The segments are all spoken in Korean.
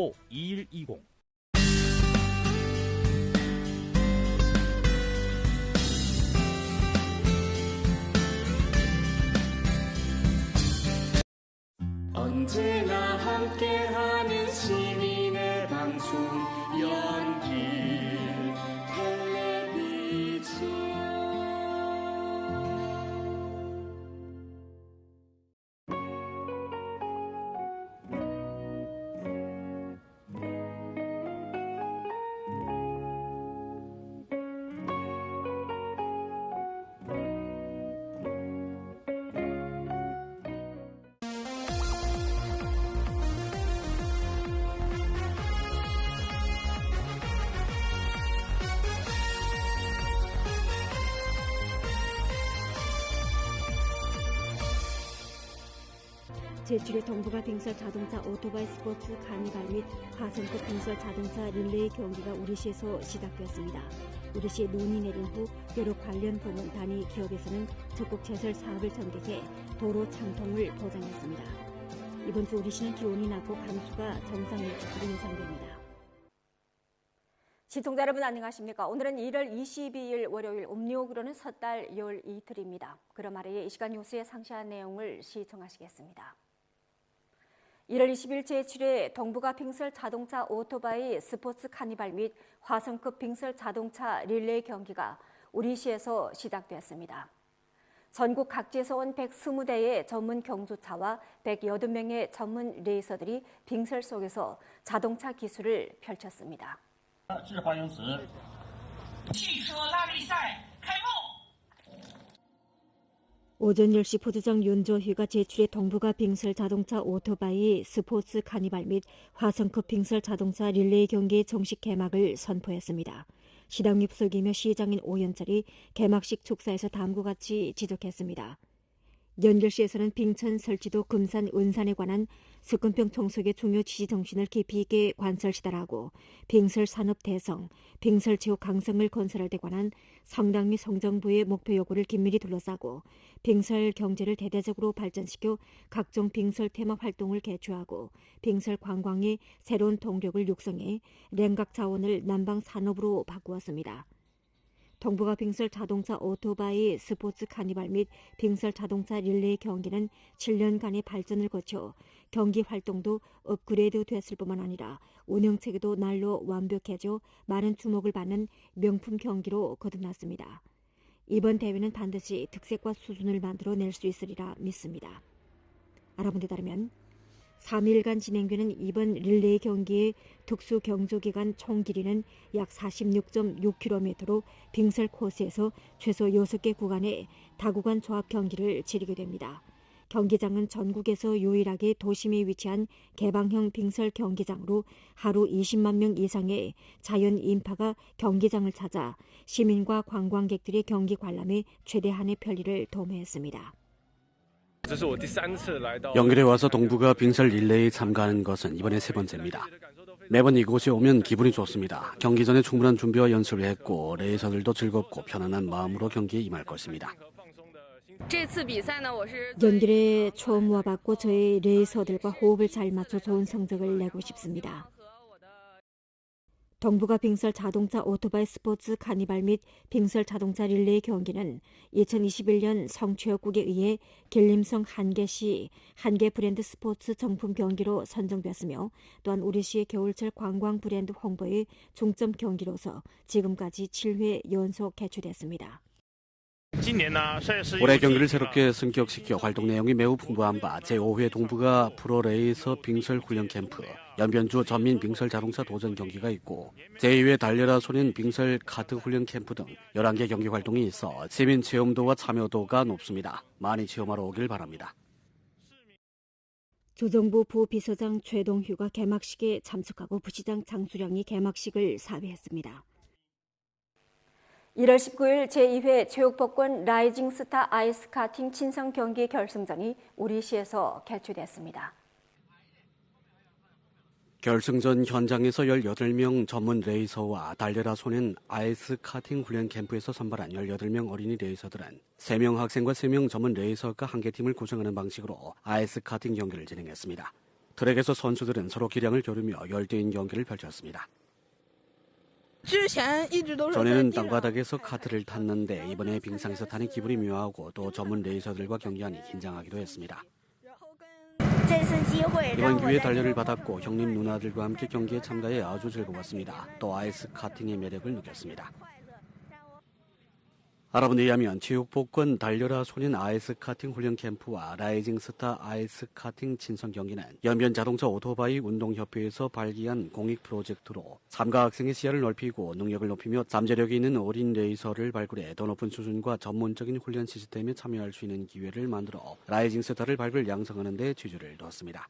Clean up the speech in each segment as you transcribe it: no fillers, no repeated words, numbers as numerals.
2120 언제나 함께하는 시민의 방송 연길 텔레비전. 제7회 동북아 빙설 자동차 오토바이 스포츠 카니발 및 화성급 빙설 자동차 릴레이 경기가 우리시에서 시작되었습니다. 우리시에 눈이 내린 후 여러 관련 부문 단위 기업에서는 적극 제설 사업을 전개해 도로畅통을 보장했습니다. 이번 주 우리시는 기온이 낮고 감수가 정상일 것으로 예상됩니다. 시청자 여러분 안녕하십니까? 오늘은 1월 22일 월요일 음력으로는 섣달 열 이틀입니다. 그럼 아래에 이 시간 뉴스의 상세한 내용을 시청하시겠습니다. 1월 20일 제7회 동북아 빙설 자동차 오토바이 스포츠 카니발 및 화성급 빙설 자동차 릴레이 경기가 우리시에서 시작되었습니다. 전국 각지에서 온 120대의 전문 경주차와 180명의 전문 레이서들이 빙설 속에서 자동차 기술을 펼쳤습니다. 汽车拉力赛开幕。 오전 10시 포도장 윤조희가 제출의 동북아 빙설 자동차 오토바이 스포츠 카니발 및 화성급 빙설 자동차 릴레이 경기 정식 개막을 선포했습니다. 시당 입속이며 시장인 오연철이 개막식 축사에서 다음과 같이 지적했습니다. 연결시에서는 빙천, 설치도, 금산, 은산에 관한 습근병 종속의 중요 지시 정신을 깊이 있게 관철시달하고 빙설 산업 대성, 빙설 지역 강성을 건설할 데 관한 성당 및 성정부의 목표 요구를 긴밀히 둘러싸고 빙설 경제를 대대적으로 발전시켜 각종 빙설 테마 활동을 개최하고 빙설 관광의 새로운 동력을 육성해 랭각 자원을 남방 산업으로 바꾸었습니다. 동북아 빙설 자동차 오토바이 스포츠 카니발 및 빙설 자동차 릴레이 경기는 7년간의 발전을 거쳐 경기 활동도 업그레이드 됐을 뿐만 아니라 운영체계도 날로 완벽해져 많은 주목을 받는 명품 경기로 거듭났습니다. 이번 대회는 반드시 특색과 수준을 만들어낼 수 있으리라 믿습니다. 알아본 데 따르면 3일간 진행되는 이번 릴레이 경기의 특수 경조기간 총 길이는 약 46.6km로 빙설 코스에서 최소 6개 구간의 다구간 조합 경기를 치르게 됩니다. 경기장은 전국에서 유일하게 도심에 위치한 개방형 빙설 경기장으로 하루 20만 명 이상의 자연 인파가 경기장을 찾아 시민과 관광객들의 경기 관람에 최대한의 편리를 도모했습니다. 연결에 와서 동북아 빙설 릴레이에 참가하는 것은 이번에 세 번째입니다. 매번 이곳에 오면 기분이 좋습니다. 경기 전에 충분한 준비와 연습을 했고 레이서들도 즐겁고 편안한 마음으로 경기에 임할 것입니다. 연결에 처음 와봤고 저희 레이서들과 호흡을 잘 맞춰 좋은 성적을 내고 싶습니다. 동북아 빙설 자동차 오토바이 스포츠 카니발 및 빙설 자동차 릴레이 경기는 2021년 성취역국에 의해 길림성 한계시 한계 브랜드 스포츠 정품 경기로 선정됐으며 또한 우리시의 겨울철 관광 브랜드 홍보의 중점 경기로서 지금까지 7회 연속 개최됐습니다. 올해 경기를 새롭게 승격시켜 활동 내용이 매우 풍부한 바 제5회 동북아 프로레이서 빙설 훈련 캠프, 연변주 전민 빙설 자동차 도전 경기가 있고 제2회 달려라 소년 빙설 카트 훈련 캠프 등 11개 경기 활동이 있어 시민 체험도와 참여도가 높습니다. 많이 체험하러 오길 바랍니다. 조정부 부비서장 최동휴가 개막식에 참석하고 부시장 장수령이 개막식을 사회했습니다. 1월 19일 제2회 체육복권 라이징 스타 아이스카팅 친선 경기 결승전이 우리시에서 개최됐습니다. 결승전 현장에서 18명 전문 레이서와 달려라 소년 아이스카팅 훈련 캠프에서 선발한 18명 어린이 레이서들은 3명 학생과 3명 전문 레이서가 한 개 팀을 구성하는 방식으로 아이스카팅 경기를 진행했습니다. 트랙에서 선수들은 서로 기량을 겨루며 열대인 경기를 펼쳤습니다. 전에는 땅바닥에서 카트를 탔는데 이번에 빙상에서 타니 기분이 묘하고 또 전문 레이서들과 경기하니 긴장하기도 했습니다. 이번 기회에 단련을 받았고 형님 누나들과 함께 경기에 참가해 아주 즐거웠습니다. 또 아이스 카팅의 매력을 느꼈습니다. 알아본 데 의하면 체육복권 달려라 소년 아이스 카팅 훈련 캠프와 라이징 스타 아이스 카팅 친선 경기는 연변 자동차 오토바이 운동협회에서 발기한 공익 프로젝트로 참가 학생의 시야를 넓히고 능력을 높이며 잠재력이 있는 어린 레이서를 발굴해 더 높은 수준과 전문적인 훈련 시스템에 참여할 수 있는 기회를 만들어 라이징 스타를 발굴 양성하는 데 취지를 뒀습니다.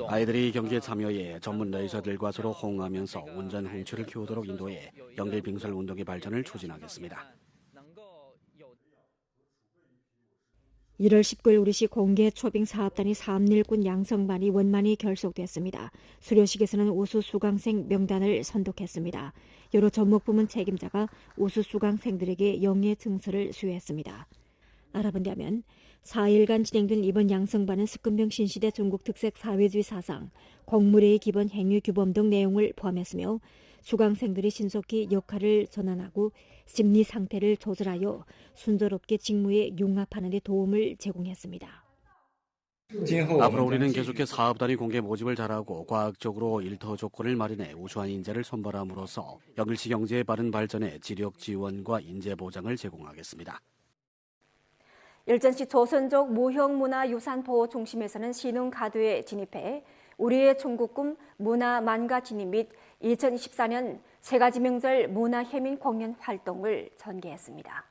아이들이 경기에 참여해 전문 레이서들과 서로 호응하면서 운전 흥취를 키우도록 인도해 연길 빙설 운동의 발전을 추진하겠습니다. 1월 19일 우리시 공개 초빙 사업단이 사업일꾼 양성반이 원만히 결속됐습니다. 수료식에서는 우수 수강생 명단을 선독했습니다. 여러 전목부문 책임자가 우수 수강생들에게 영예 증서를 수여했습니다. 알아본다면 4일간 진행된 이번 양성반은 스근병 신시대 중국 특색 사회주의 사상, 공무례의 기본 행위 규범 등 내용을 포함했으며 수강생들이 신속히 역할을 전환하고 심리 상태를 조절하여 순조롭게 직무에 융합하는 데 도움을 제공했습니다. 앞으로 우리는 계속해 사업단위 공개 모집을 잘하고 과학적으로 일터 조건을 마련해 우수한 인재를 선발함으로써 연길시 경제의 빠른 발전에 지력 지원과 인재 보장을 제공하겠습니다. 일전시 조선족 무형문화유산보호중심에서는 신흥가도에 진입해 우리의 중국꿈 문화만가 진입 및 2024년 세가지 명절 문화혜민 공연 활동을 전개했습니다.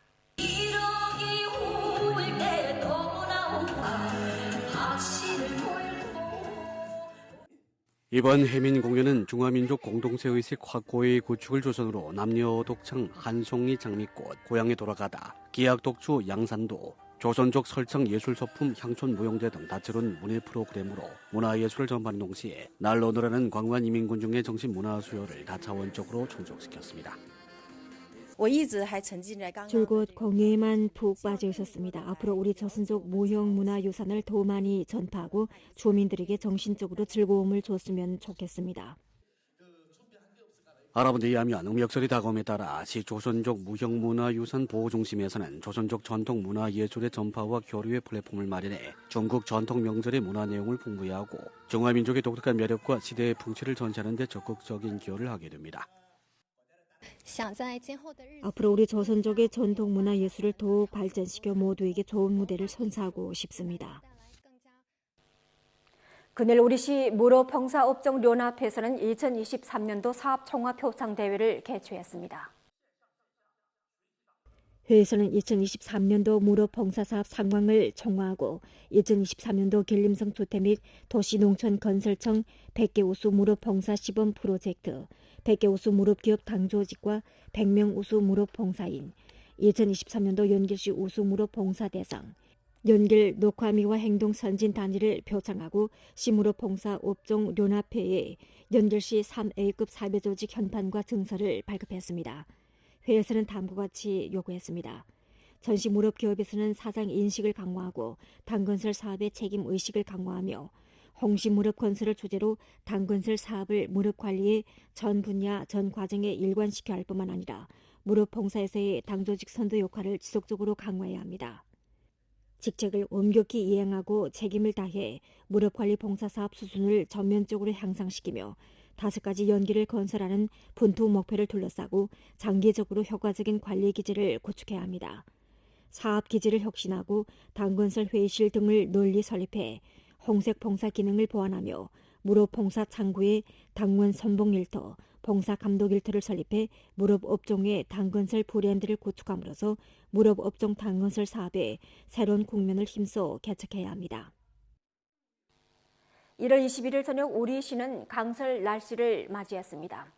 이번 해민 공연은 중화민족 공동체의식 확고의 구축을 조선으로 남녀 독창 한송이 장미꽃, 고향에 돌아가다, 기악 독주 양산도, 조선족 설청 예술소품 향촌 무용제 등 다채로운 문예 프로그램으로 문화예술을 전파하는 동시에 날로 늘어나는 광활 이민군 중의 정신 문화 수요를 다차원적으로 충족시켰습니다. 줄곧 공예에만 푹 빠져 있었습니다. 앞으로 우리 조선족 무형 문화유산을 더 많이 전파하고 주민들에게 정신적으로 즐거움을 줬으면 좋겠습니다. 알아본 데 의하면 음력설이 다가옴에 따라 시 조선족 무형문화유산 보호중심에서는 조선족 전통 문화예술의 전파와 교류의 플랫폼을 마련해 중국 전통 명절의 문화 내용을 풍부히 하고 중화민족의 독특한 매력과 시대의 풍치를 전시하는 데 적극적인 기여를 하게 됩니다. 앞으로 우리 조선족의 전통 문화예술을 더욱 발전시켜 모두에게 좋은 무대를 선사하고 싶습니다. 그날 우리시 무로봉사업종연합회에서는 2023년도 사업총합표창대회를 개최했습니다. 회에서는 2023년도 무로봉사사업 상황을 총화하고 2023년도 길림성 주택 및 도시농촌건설청 100개 우수 무로봉사 시범 프로젝트, 100개 우수 무rop기업 당조직과 100명 우수 무rop봉사인, 2023년도 연길시 우수 무rop봉사대상, 연길 녹화미화 행동 선진 단위를 표창하고 시무로봉사 업종 연합회에 연길시 3A급 사회조직 현판과 증서를 발급했습니다. 회에서는 다음과 같이 요구했습니다. 전시 무rop기업에서는 사장 인식을 강화하고 당건설 사업의 책임 의식을 강화하며 홍시 무rop건설을 주제로 당건설 사업을 무rop관리의 전 분야 전 과정에 일관시켜야 할 뿐만 아니라 무rop봉사에서의 당조직 선도 역할을 지속적으로 강화해야 합니다. 직책을 엄격히 이행하고 책임을 다해 무rop관리 봉사사업 수준을 전면적으로 향상시키며 5가지 연기를 건설하는 분투 목표를 둘러싸고 장기적으로 효과적인 관리 기제를 구축해야 합니다. 사업 기제를 혁신하고 당건설 회의실 등을 널리 설립해 홍색 봉사 기능을 보완하며 무rop봉사 창구에 당원 선봉 일터, 봉사 감독 일터를 설립해 무rop업종의 당건설 브랜드를 구축함으로써 무rop업종 당건설 사업에 새로운 국면을 힘써 개척해야 합니다. 1월 21일 저녁 우리시는 강설 날씨를 맞이했습니다.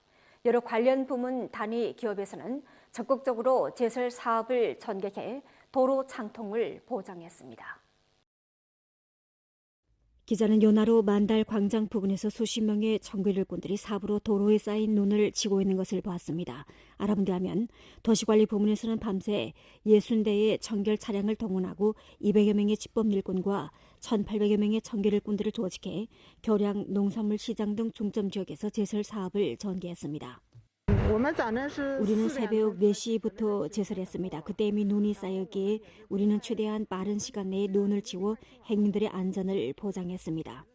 여러 관련 부문 단위 기업에서는 적극적으로 제설 사업을 전개해 도로畅통을 보장했습니다. 기자는 연하로 만달 광장 부근에서 수십 명의 청귤일꾼들이 사부로 도로에 쌓인 눈을 치고 있는 것을 보았습니다. 알아본 데 하면 도시관리 부문에서는 밤새 60대의 청결 차량을 동원하고 200여 명의 집법일꾼과 1,800여 명의 청결일꾼들을 조직해 교량, 농산물 시장 등 중점 지역에서 제설 사업을 전개했습니다. 우리는 새벽 4시부터 제설했습니다. 그때 이미 눈이 쌓였기에 우리는 최대한 빠른 시간 내에 눈을 치워 행인들의 안전을 보장했습니다.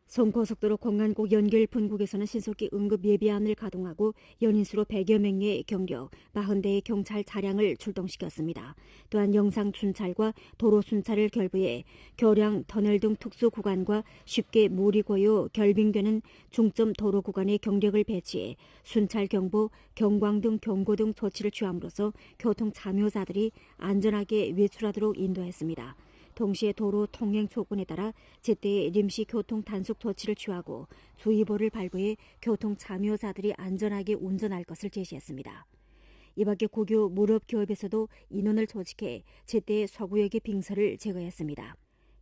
송고속도로 공안국 연결 분국에서는 신속히 응급 예비안을 가동하고 연인수로 100여 명의 경력, 40대의 경찰 차량을 출동시켰습니다. 또한 영상 순찰과 도로 순찰을 결부해 교량, 터널 등 특수 구간과 쉽게 물이 고여 결빙되는 중점 도로 구간에 경력을 배치해 순찰 경보, 경광 등 경고 등 조치를 취함으로써 교통 참여자들이 안전하게 외출하도록 인도했습니다. 동시에 도로 통행 조건에 따라 제때臨時 교통 단속 조치를 취하고 주의보를 발부해 교통 참여자들이 안전하게 운전할 것을 제시했습니다. 이 밖에 고교 무렵기업에서도 인원을 조직해 제때 서구역의 빙설을 제거했습니다.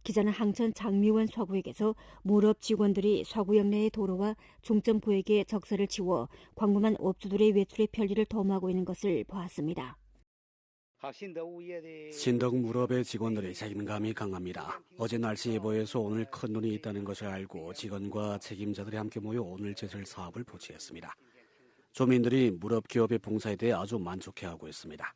기자는 항천 장미원 서구역에서 무렵 직원들이 서구역 내의 도로와 중점 구역의 적설을 치워 광범한 업주들의 외출의 편리를 도모하고 있는 것을 보았습니다. 신덕 무렵의 직원들의 책임감이 강합니다. 어제 날씨 예보에서 오늘 큰 눈이 있다는 것을 알고 직원과 책임자들이 함께 모여 오늘 제설 사업을 부치했습니다. 주민들이 무렵 기업의 봉사에 대해 아주 만족해하고 있습니다.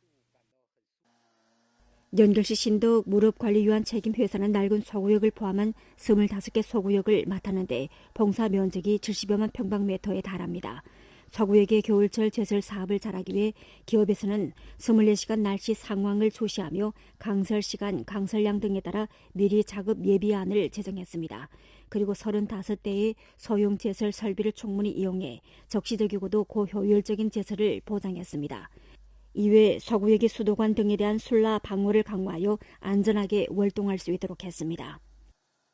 연결시 신덕 무렵관리유한 책임회사는 낡은 소구역을 포함한 25개 소구역을 맡았는데 봉사 면적이 70여만 평방미터에 달합니다. 서구역의 겨울철 제설 사업을 잘하기 위해 기업에서는 24시간 날씨 상황을 조시하며 강설시간, 강설량 등에 따라 미리 작업 예비안을 제정했습니다. 그리고 35대의 소형 제설 설비를 충분히 이용해 적시적이고도 고효율적인 제설을 보장했습니다. 이외 서구역의 수도관 등에 대한 순라 방어를 강화하여 안전하게 월동할 수 있도록 했습니다.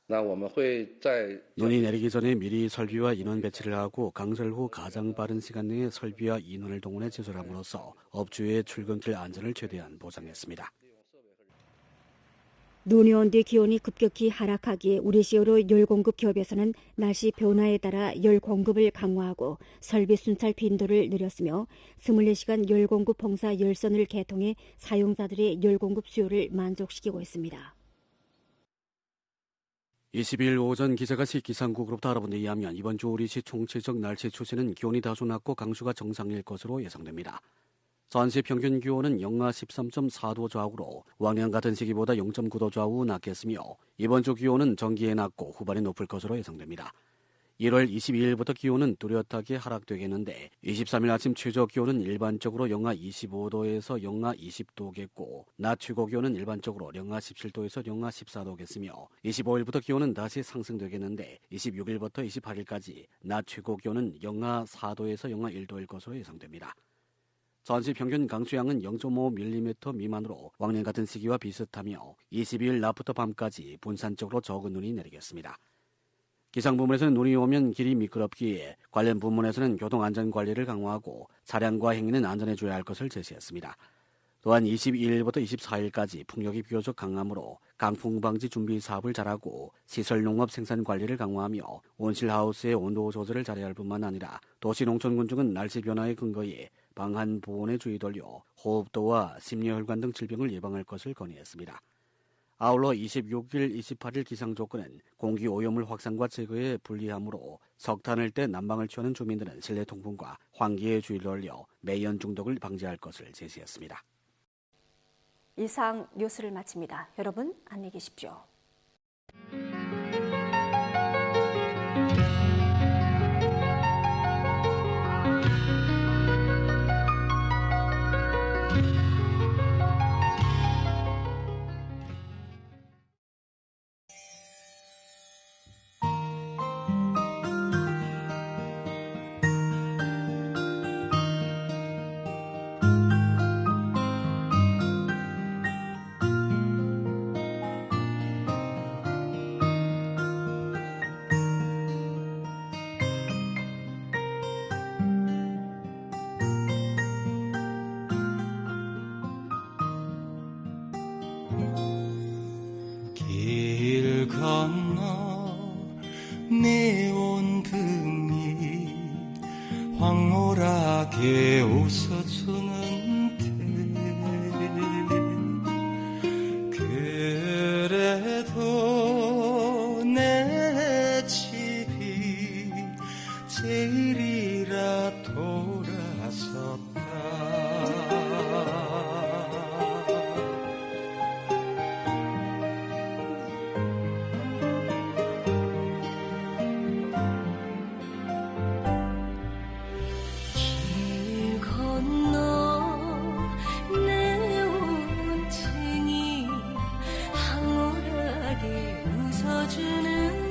눈이 내리기 전에 미리 설비와 인원 배치를 하고 강설 후 가장 빠른 시간 내에 설비와 인원을 동원해 제설함으로써 업주의 출근길 안전을 최대한 보장했습니다. 눈이 온 뒤 기온이 급격히 하락하기에 우리시어로 열공급 기업에서는 날씨 변화에 따라 열 공급을 강화하고 설비 순찰 빈도를 늘렸으며 24시간 열공급 봉사 열선을 개통해 사용자들의 열공급 수요를 만족시키고 있습니다. 22일 오전 기자가 시기상국으로부터 알아본 데 의하면 이번 주 우리시 총체적 날씨 추세는 기온이 다소 낮고 강수가 정상일 것으로 예상됩니다. 전시 평균 기온은 영하 13.4도 좌우로 왕년 같은 시기보다 0.9도 좌우 낮겠으며 이번 주 기온은 전기에 낮고 후반에 높을 것으로 예상됩니다. 1월 22일부터 기온은 뚜렷하게 하락되겠는데 23일 아침 최저 기온은 일반적으로 영하 25도에서 영하 20도겠고 낮 최고 기온은 일반적으로 영하 17도에서 영하 14도겠으며 25일부터 기온은 다시 상승되겠는데 26일부터 28일까지 낮 최고 기온은 영하 4도에서 영하 1도일 것으로 예상됩니다. 전시 평균 강수량은 0.5mm 미만으로 왕년 같은 시기와 비슷하며 22일 낮부터 밤까지 분산적으로 적은 눈이 내리겠습니다. 기상부문에서는 눈이 오면 길이 미끄럽기에 관련 부문에서는 교통안전관리를 강화하고 차량과 행인은 안전해줘야 할 것을 제시했습니다. 또한 22일부터 24일까지 풍력이 비교적 강하므로 강풍 방지 준비 사업을 잘하고 시설 농업 생산 관리를 강화하며 온실하우스의 온도 조절을 잘해야 할 뿐만 아니라 도시농촌군중은 날씨 변화에 근거해 방한 보온에 주의 돌려 호흡도와 심뇌혈관 등 질병을 예방할 것을 건의했습니다. 아울러 26일, 28일 기상 조건은 공기 오염물 확산과 제거에 불리하므로 석탄을 때 난방을 취하는 주민들은 실내 통풍과 환기에 주의를 올려 매연 중독을 방지할 것을 제시했습니다. 이상 뉴스를 마칩니다. 여러분 안녕히 계십시오. 길 건너 내 온등이 황홀하게 웃어주는데 그래도 세일이라 돌아섰다. 길 건너 내 온층이 황홀하게 웃어주는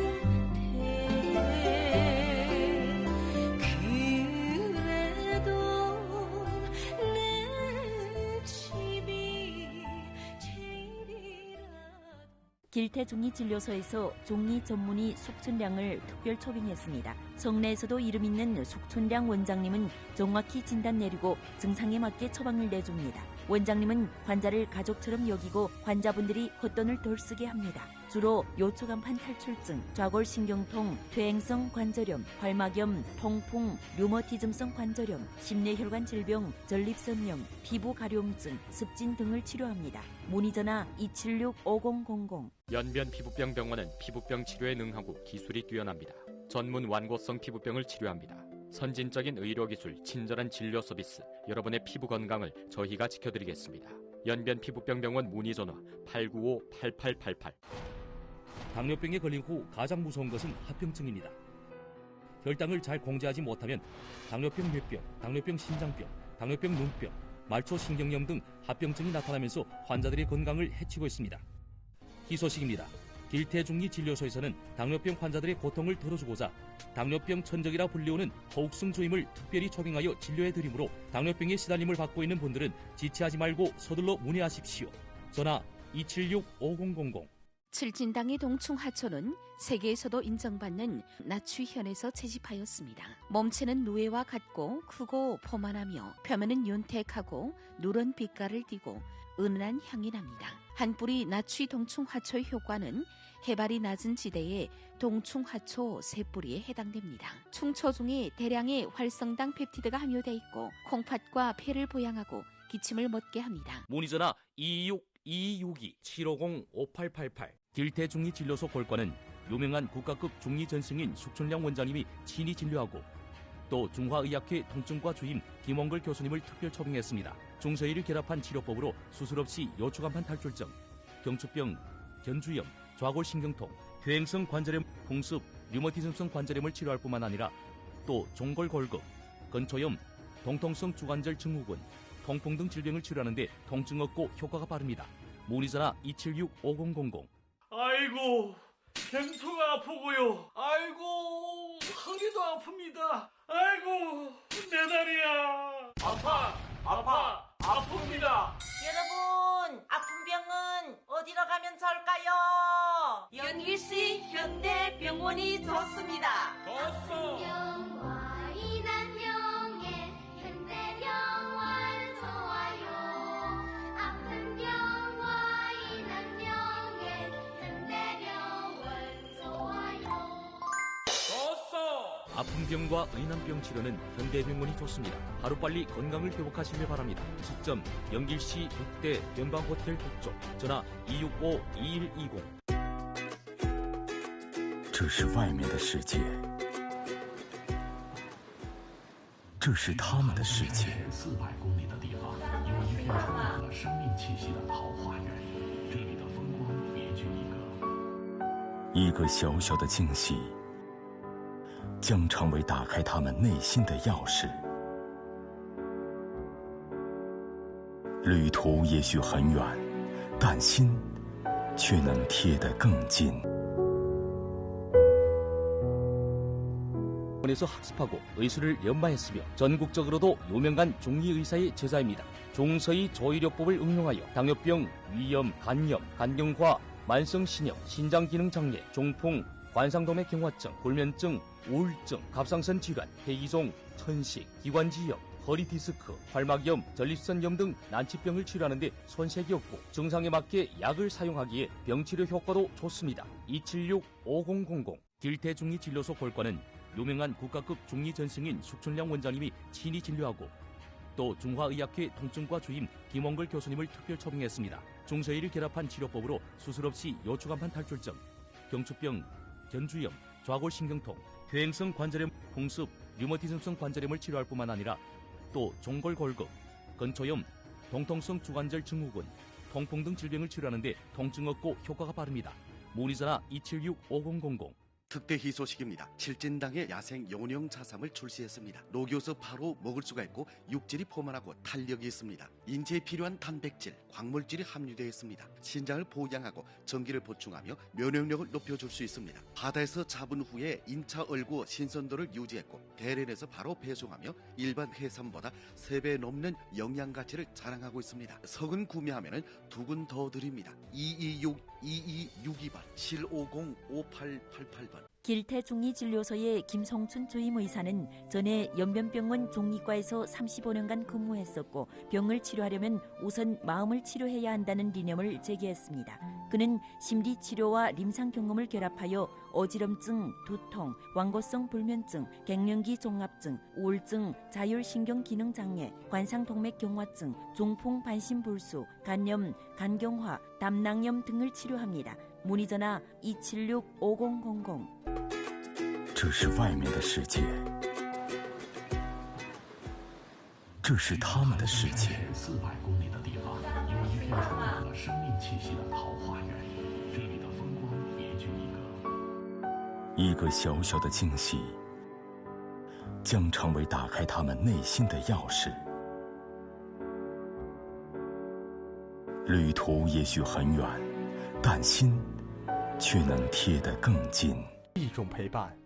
길태종리진료소에서 종리 전문의 숙춘량을 특별 초빙했습니다. 성내에서도 이름 있는 숙춘량 원장님은 정확히 진단 내리고 증상에 맞게 처방을 내줍니다. 원장님은 환자를 가족처럼 여기고 환자분들이 헛돈을 덜 쓰게 합니다. 주로 요초간판 탈출증, 좌골신경통, 퇴행성 관절염, 활막염, 통풍, 류머티즘성 관절염, 심뇌혈관 질병, 전립선염, 피부 가려움증, 습진 등을 치료합니다. 문의전화 276-5000. 연변 피부병 병원은 피부병 치료에 능하고 기술이 뛰어납니다. 전문 완고성 피부병을 치료합니다. 선진적인 의료기술, 친절한 진료 서비스, 여러분의 피부 건강을 저희가 지켜드리겠습니다. 연변 피부병 병원 문의전화 895-8888. 당뇨병에 걸린 후 가장 무서운 것은 합병증입니다. 혈당을 잘 공제하지 못하면 당뇨병 뇌병, 당뇨병 심장병, 당뇨병 눈병, 말초신경염 등 합병증이 나타나면서 환자들의 건강을 해치고 있습니다. 희소식입니다. 길태종리진료소에서는 당뇨병 환자들의 고통을 덜어주고자 당뇨병 천적이라 불리우는 허욱성 조임을 특별히 초빙하여 진료해드리므로 당뇨병에 시달림을 받고 있는 분들은 지체하지 말고 서둘러 문의하십시오. 전화 276-5000. 칠진당의 동충하초는 세계에서도 인정받는 나취현에서 채집하였습니다. 몸체는 누에와 같고 크고 포만하며 표면은 윤택하고 누런 빛깔을 띠고 은은한 향이 납니다. 한 뿌리 나취 동충하초의 효과는 해발이 낮은 지대의 동충하초 3뿌리에 해당됩니다. 충초 중에 대량의 활성당 펩티드가 함유되어 있고 콩팥과 폐를 보양하고 기침을 멎게 합니다. 문의전화 262-750-5888. 길태종리진료소 골과는 유명한 국가급 중리전승인 숙춘량 원장님이 친히 진료하고 또 중화의학회 통증과 주임 김원걸 교수님을 특별 초빙했습니다. 중서이를 결합한 치료법으로 수술 없이 요추간판 탈출증, 경추병, 견주염, 좌골신경통, 퇴행성 관절염, 풍습, 류머티즘성 관절염을 치료할 뿐만 아니라 또 종골골급, 건초염, 동통성 주관절 증후군, 통풍 등 질병을 치료하는 데 통증 없고 효과가 빠릅니다. 문의전화 276-5000. 아이고, 갱투가 아프고요. 아이고, 허리도 아픕니다. 아이고, 내 다리야. 아픕니다. 여러분, 아픈 병은 어디로 가면 좋을까요? 연길시 현대병원이 좋습니다. 좋소. 병과 이난병에 현대병원 좋아요. 아픈 병과 이난병에 현대병원 좋아요. 좋소. 아픈 병과 의난병 치료는 현대병원이 좋습니다. 하루빨리 건강을 회복하시길 바랍니다. 시점 연길시 6대 연방호텔 북쪽. 전화 265-2120。这是外面的世界，这是他们的世界。400公里的地方，有一片充满了生命气息的桃花源，这里的风光别具一格。一个小小的惊喜，将成为打开他们内心的钥匙。旅途也许很远，但心却能贴得更近。 에서 학습하고 의술을 연마했으며 전국적으로도 유명한 중리의사의 제자입니다. 중서의 조의료법을 응용하여 당뇨병, 위염, 간염, 간경화, 만성신형, 신장기능장애, 중풍, 관상동맥경화증, 불면증, 우울증, 갑상선 질환, 폐기종, 천식, 기관지염, 허리디스크, 활막염, 전립선염 등 난치병을 치료하는 데 손색이 없고 증상에 맞게 약을 사용하기에 병치료 효과도 좋습니다. 276-5000 길태중리진료소 골과는 유명한 국가급 중리전승인 숙춘량 원장님이 친히 진료하고 또 중화의학회 통증과 주임 김원걸 교수님을 특별 초빙했습니다. 중서이를 결합한 치료법으로 수술 없이 요추간판 탈출증, 경추병, 견주염, 좌골신경통, 퇴행성 관절염, 풍습, 류머티즘성 관절염을 치료할 뿐만 아니라 또 종골골급, 건초염, 동통성 주관절 증후군, 통풍 등 질병을 치료하는 데 통증 없고 효과가 빠릅니다. 문의전화 276-5000. 특대 희소식입니다. 칠진당의 야생 용용 자삼을 출시했습니다. 녹여서 바로 먹을 수가 있고 육질이 포만하고 탄력이 있습니다. 인체에 필요한 단백질, 광물질이 함유되어 있습니다. 신장을 보양하고 전기를 보충하며 면역력을 높여줄 수 있습니다. 바다에서 잡은 후에 인차 얼고 신선도를 유지했고 대련에서 바로 배송하며 일반 해삼보다 3배 넘는 영양 가치를 자랑하고 있습니다. 석은 구매하면 2근 더 드립니다. 226-2262번 750-5888번. 길태종이진료소의 김성춘 주임의사는 전에 연변병원 종이과에서 35년간 근무했었고 병을 치료하려면 우선 마음을 치료해야 한다는 리념을 제기했습니다. 그는 심리치료와临床 경험을 결합하여 어지럼증, 두통, 완고성 불면증, 갱년기 종합증, 우울증, 자율신경기능장애, 관상동맥경화증, 중풍 반신불수, 간염, 간경화, 담낭염 등을 치료합니다. 문의전화 276-5000。这是外面的世界，这是他们的世界。 400公里的地方，有一片充满了生命气息的桃花源，这里的风光别具一格。一个小小的惊喜，将成为打开他们内心的钥匙。旅途也许很远，但心却能贴得更近。一种陪伴，